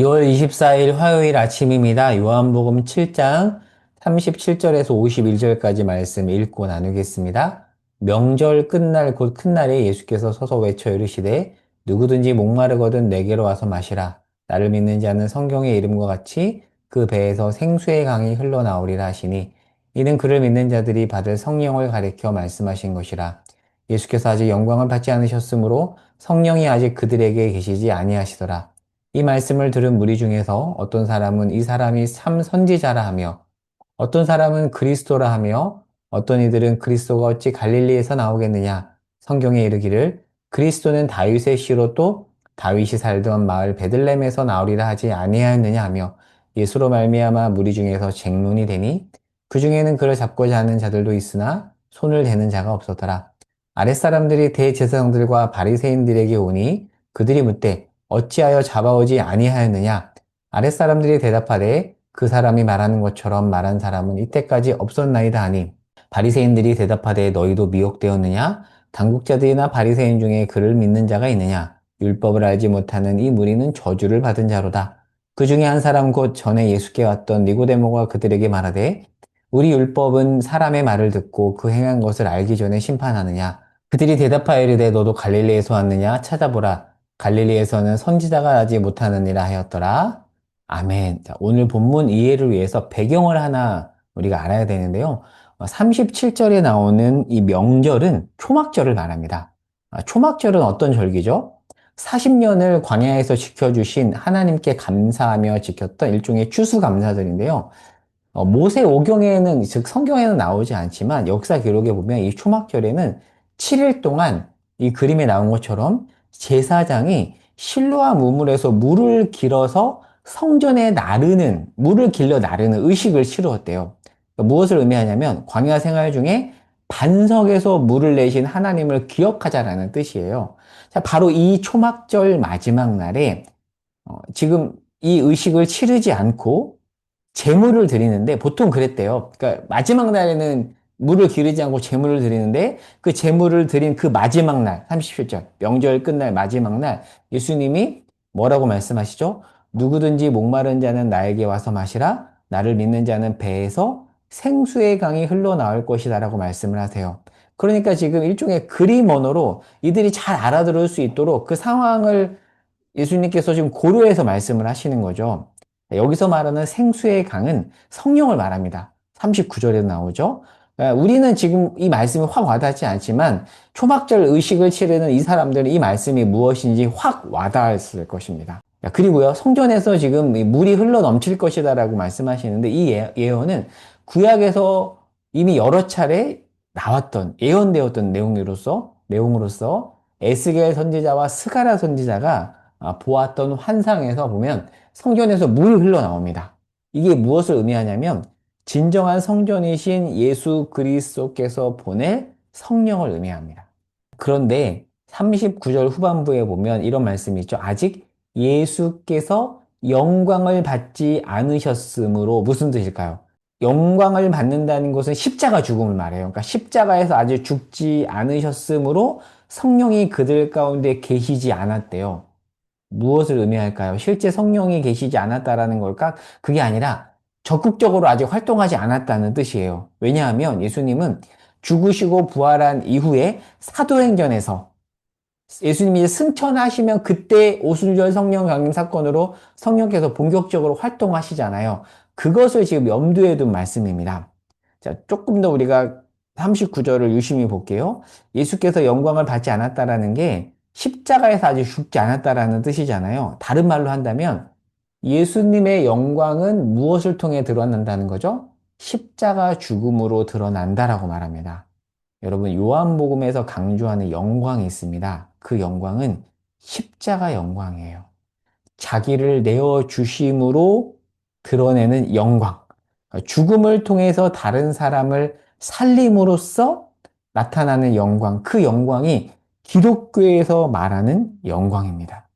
2월 24일 화요일 아침입니다. 요한복음 7장 37절에서 51절까지 말씀 읽고 나누겠습니다. 명절 끝날 곧 큰 날에 예수께서 서서 외쳐 이르시되 누구든지 목마르거든 내게로 와서 마시라. 나를 믿는 자는 성경의 이름과 같이 그 배에서 생수의 강이 흘러나오리라 하시니 이는 그를 믿는 자들이 받을 성령을 가리켜 말씀하신 것이라. 예수께서 아직 영광을 받지 않으셨으므로 성령이 아직 그들에게 계시지 아니하시더라. 이 말씀을 들은 무리 중에서 어떤 사람은 이 사람이 참 선지자라 하며 어떤 사람은 그리스도라 하며 어떤 이들은 그리스도가 어찌 갈릴리에서 나오겠느냐 성경에 이르기를 그리스도는 다윗의 씨로 또 다윗이 살던 마을 베들렘에서 나오리라 하지 아니하였느냐 하며 예수로 말미암아 무리 중에서 쟁론이 되니 그 중에는 그를 잡고자 하는 자들도 있으나 손을 대는 자가 없었더라. 아랫사람들이 대제사장들과 바리새인들에게 오니 그들이 묻되 어찌하여 잡아오지 아니하였느냐? 아랫사람들이 대답하되 그 사람이 말하는 것처럼 말한 사람은 이때까지 없었나이다 하니 바리새인들이 대답하되 너희도 미혹되었느냐? 당국자들이나 바리새인 중에 그를 믿는 자가 있느냐? 율법을 알지 못하는 이 무리는 저주를 받은 자로다. 그 중에 한 사람 곧 전에 예수께 왔던 니고데모가 그들에게 말하되 우리 율법은 사람의 말을 듣고 그 행한 것을 알기 전에 심판하느냐? 그들이 대답하여 이르되 너도 갈릴리에서 왔느냐? 찾아보라. 갈릴리에서는 선지자가 나지 못하느니라 하였더라. 아멘. 자, 오늘 본문 이해를 위해서 배경을 하나 우리가 알아야 되는데요. 37절에 나오는 이 명절은 초막절을 말합니다. 초막절은 어떤 절기죠? 40년을 광야에서 지켜주신 하나님께 감사하며 지켰던 일종의 추수감사절인데요. 모세 오경에는, 즉 성경에는 나오지 않지만 역사 기록에 보면 이 초막절에는 7일 동안 이 그림에 나온 것처럼 제사장이 실로암 우물에서 물을 길어서 성전에 나르는, 물을 길러 나르는 의식을 치루었대요. 그러니까 무엇을 의미하냐면 광야 생활 중에 반석에서 물을 내신 하나님을 기억하자라는 뜻이에요. 자, 바로 이 초막절 마지막 날에 지금 이 의식을 치르지 않고 제물을 드리는데 보통 그랬대요. 그러니까 마지막 날에는 물을 기르지 않고 제물을 드리는데 그 제물을 드린 그 마지막 날, 37절, 명절 끝날 마지막 날 예수님이 뭐라고 말씀하시죠? 누구든지 목마른 자는 나에게 와서 마시라. 나를 믿는 자는 배에서 생수의 강이 흘러나올 것이다라고 말씀을 하세요. 그러니까 지금 일종의 그림 언어로 이들이 잘 알아들을 수 있도록 그 상황을 예수님께서 지금 고려해서 말씀을 하시는 거죠. 여기서 말하는 생수의 강은 성령을 말합니다. 39절에도 나오죠. 우리는 지금 이 말씀이 확 와닿지 않지만 초막절 의식을 치르는 이 사람들은 이 말씀이 무엇인지 확 와닿았을 것입니다. 그리고요, 성전에서 지금 물이 흘러 넘칠 것이다라고 말씀하시는데 이 예언은 구약에서 이미 여러 차례 나왔던, 예언되었던 내용으로서 에스겔 선지자와 스가랴 선지자가 보았던 환상에서 보면 성전에서 물이 흘러나옵니다. 이게 무엇을 의미하냐면 진정한 성전이신 예수 그리스도께서 보낼 성령을 의미합니다. 그런데 39절 후반부에 보면 이런 말씀이 있죠. 아직 예수께서 영광을 받지 않으셨으므로 무슨 뜻일까요? 영광을 받는다는 것은 십자가 죽음을 말해요. 그러니까 십자가에서 아직 죽지 않으셨으므로 성령이 그들 가운데 계시지 않았대요. 무엇을 의미할까요? 실제 성령이 계시지 않았다라는 걸까? 그게 아니라 적극적으로 아직 활동하지 않았다는 뜻이에요. 왜냐하면 예수님은 죽으시고 부활한 이후에 사도행전에서 예수님이 이제 승천하시면 그때 오순절 성령 강림 사건으로 성령께서 본격적으로 활동하시잖아요. 그것을 지금 염두에 둔 말씀입니다. 자, 조금 더 우리가 39절을 유심히 볼게요. 예수께서 영광을 받지 않았다라는 게 십자가에서 아직 죽지 않았다라는 뜻이잖아요. 다른 말로 한다면 예수님의 영광은 무엇을 통해 드러난다는 거죠? 십자가 죽음으로 드러난다라고 말합니다. 여러분, 요한복음에서 강조하는 영광이 있습니다. 그 영광은 십자가 영광이에요. 자기를 내어주심으로 드러내는 영광. 죽음을 통해서 다른 사람을 살림으로써 나타나는 영광. 그 영광이 기독교에서 말하는 영광입니다.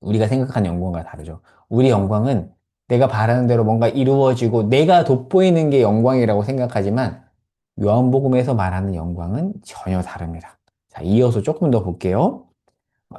우리가 생각하는 영광과 다르죠. 우리 영광은 내가 바라는 대로 뭔가 이루어지고 내가 돋보이는 게 영광이라고 생각하지만 요한복음에서 말하는 영광은 전혀 다릅니다. 자, 이어서 조금 더 볼게요.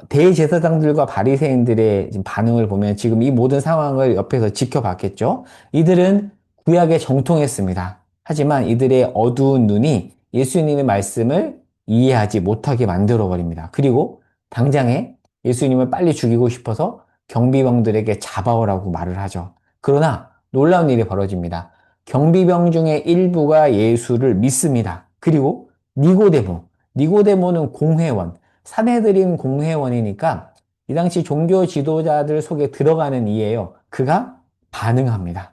대제사장들과 바리새인들의 지금 반응을 보면 지금 이 모든 상황을 옆에서 지켜봤겠죠. 이들은 구약에 정통했습니다. 하지만 이들의 어두운 눈이 예수님의 말씀을 이해하지 못하게 만들어 버립니다. 그리고 당장에 예수님을 빨리 죽이고 싶어서 경비병들에게 잡아오라고 말을 하죠. 그러나 놀라운 일이 벌어집니다. 경비병 중에 일부가 예수를 믿습니다. 그리고 니고데모는 공회원, 사내들인 공회원이니까 이 당시 종교 지도자들 속에 들어가는 이에요. 그가 반응합니다.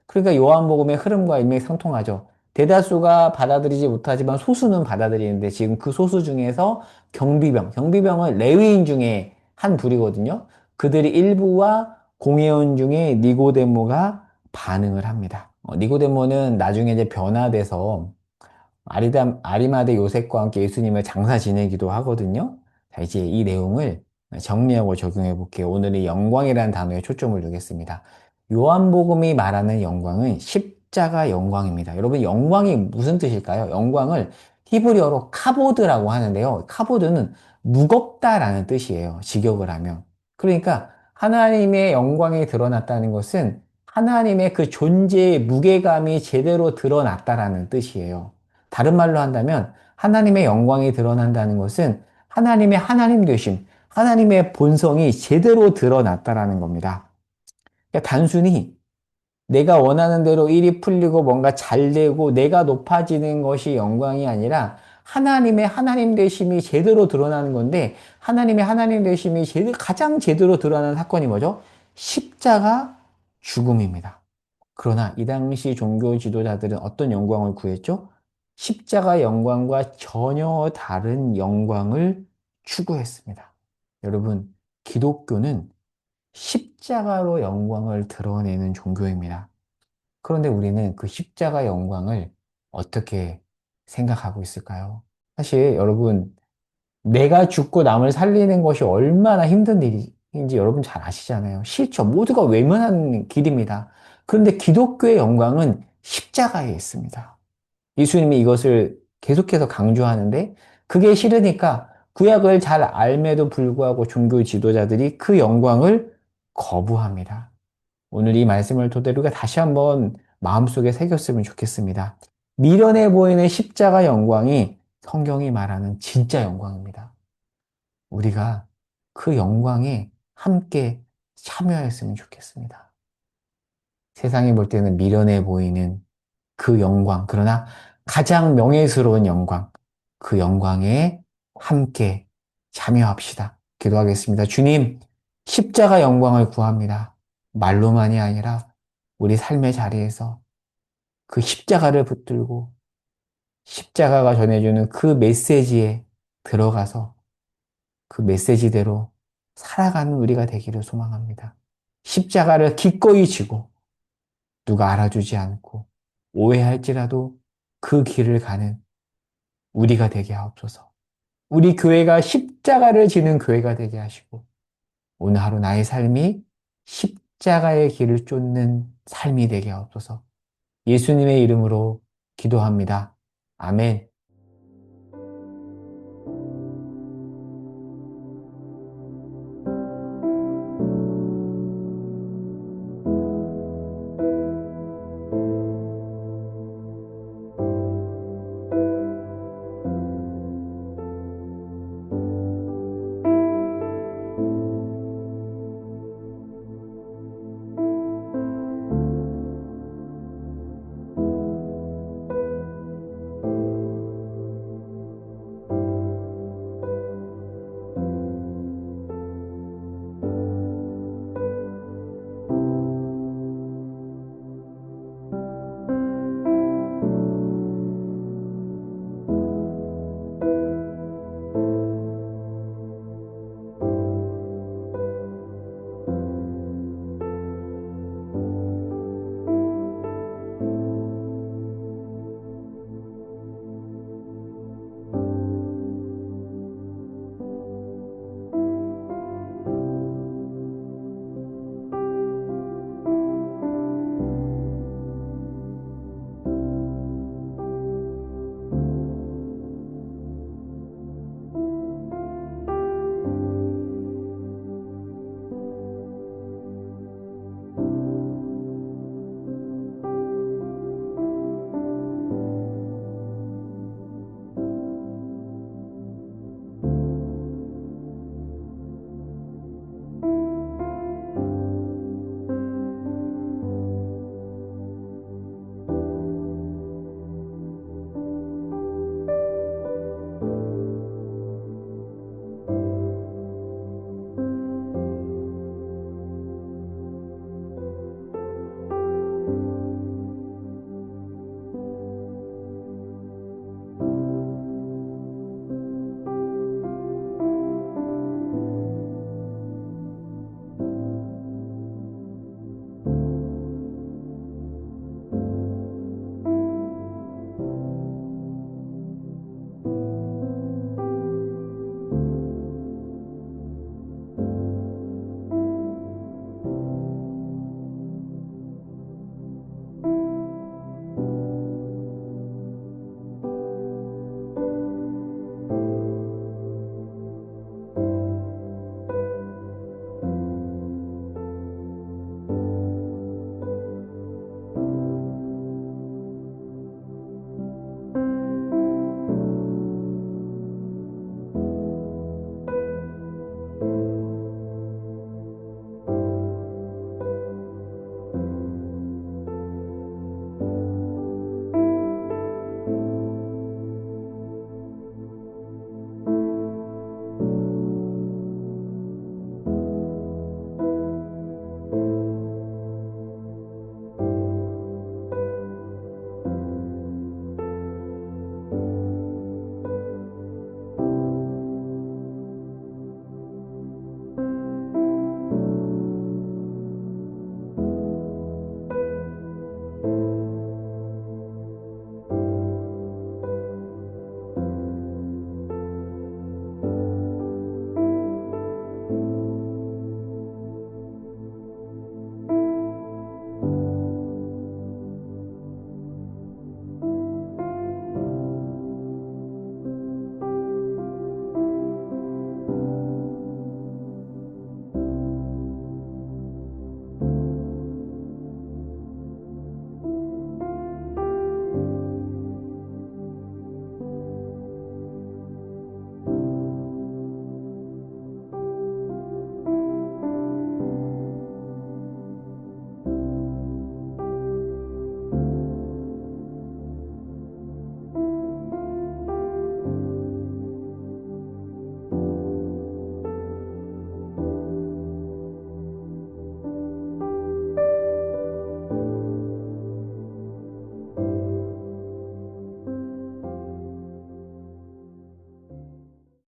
그러니까 요한복음의 흐름과 일맥상통하죠. 대다수가 받아들이지 못하지만 소수는 받아들이는데 지금 그 소수 중에서 경비병은 레위인 중에 한 부류거든요. 그들이 일부와 공회원 중에 니고데모가 반응을 합니다. 니고데모는 나중에 이제 변화돼서 아리마대 요셉과 함께 예수님을 장사 지내기도 하거든요. 자, 이제 이 내용을 정리하고 적용해 볼게요. 오늘은 영광이라는 단어에 초점을 두겠습니다. 요한복음이 말하는 영광은 십자가 영광입니다. 여러분, 영광이 무슨 뜻일까요? 영광을 히브리어로 카보드라고 하는데요. 카보드는 무겁다라는 뜻이에요. 직역을 하면. 그러니까 하나님의 영광이 드러났다는 것은 하나님의 그 존재의 무게감이 제대로 드러났다라는 뜻이에요. 다른 말로 한다면 하나님의 영광이 드러난다는 것은 하나님의 하나님 되심, 하나님의 본성이 제대로 드러났다라는 겁니다. 그러니까 단순히 내가 원하는 대로 일이 풀리고 뭔가 잘 되고 내가 높아지는 것이 영광이 아니라 하나님의 하나님 되심이 제대로 드러나는 건데 하나님의 하나님 되심이 가장 제대로 드러나는 사건이 뭐죠? 십자가 죽음입니다. 그러나 이 당시 종교 지도자들은 어떤 영광을 구했죠? 십자가 영광과 전혀 다른 영광을 추구했습니다. 여러분, 기독교는 십자가로 영광을 드러내는 종교입니다. 그런데 우리는 그 십자가 영광을 어떻게 생각하고 있을까요? 사실 여러분, 내가 죽고 남을 살리는 것이 얼마나 힘든 일인지 여러분 잘 아시잖아요. 싫죠. 모두가 외면하는 길입니다. 그런데 기독교의 영광은 십자가에 있습니다. 예수님이 이것을 계속해서 강조하는데 그게 싫으니까 구약을 잘 알매도 불구하고 종교 지도자들이 그 영광을 거부합니다. 오늘 이 말씀을 토대로 우리가 다시 한번 마음속에 새겼으면 좋겠습니다. 미련해 보이는 십자가 영광이 성경이 말하는 진짜 영광입니다. 우리가 그 영광에 함께 참여했으면 좋겠습니다. 세상이 볼 때는 미련해 보이는 그 영광, 그러나 가장 명예스러운 영광, 그 영광에 함께 참여합시다. 기도하겠습니다. 주님, 십자가 영광을 구합니다. 말로만이 아니라 우리 삶의 자리에서 그 십자가를 붙들고 십자가가 전해주는 그 메시지에 들어가서 그 메시지대로 살아가는 우리가 되기를 소망합니다. 십자가를 기꺼이 지고 누가 알아주지 않고 오해할지라도 그 길을 가는 우리가 되게 하옵소서. 우리 교회가 십자가를 지는 교회가 되게 하시고 오늘 하루 나의 삶이 십자가의 길을 쫓는 삶이 되게 하옵소서. 예수님의 이름으로 기도합니다. 아멘.